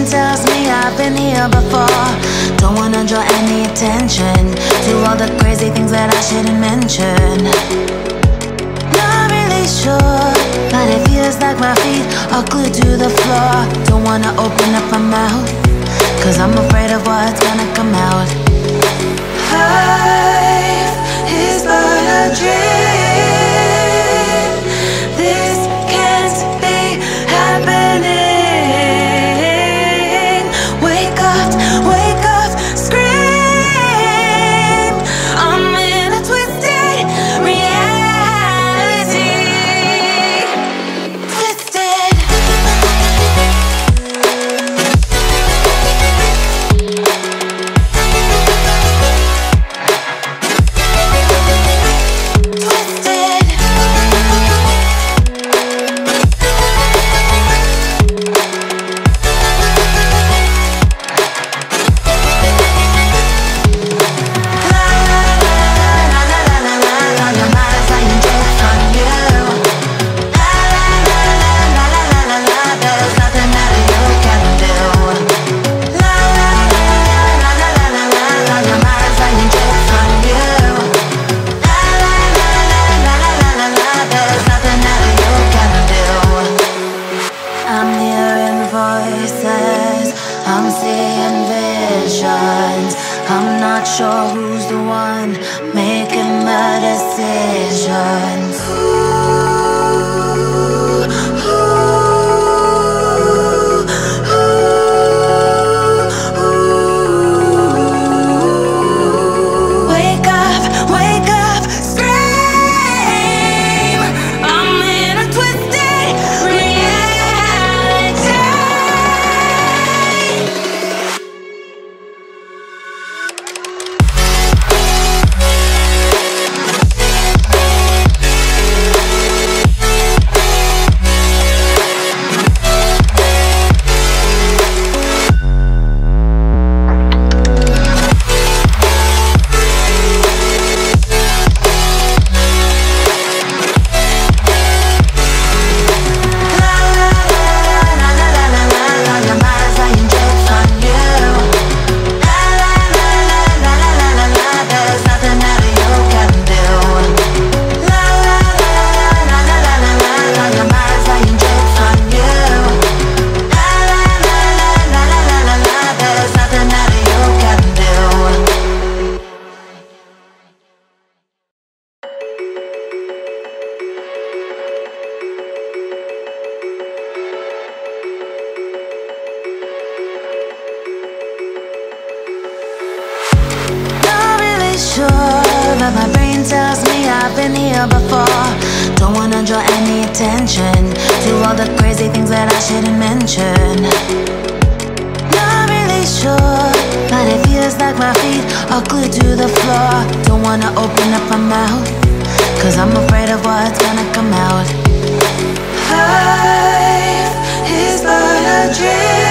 brain tells me I've been here before. Don't wanna draw any attention to all the crazy things that I shouldn't mention. Not really sure, but it feels like my feet are glued to the floor. Don't wanna open up my mouth, cause I'm afraid of what's gonna come out. Life is but a dream. This can't be happening. Wake up, scream. I'm in a twisted reality. Twisted. I'm seeing visions. I'm not sure who's the one making the decisions. Wake up, scream. I'm in a twisted reality. But my brain tells me I've been here before. Don't wanna draw any attention to all the crazy things that I shouldn't mention. Not really sure, but it feels like my feet are glued to the floor. Don't wanna open up my mouth, cause I'm afraid of what's gonna come out. Life is but a dream.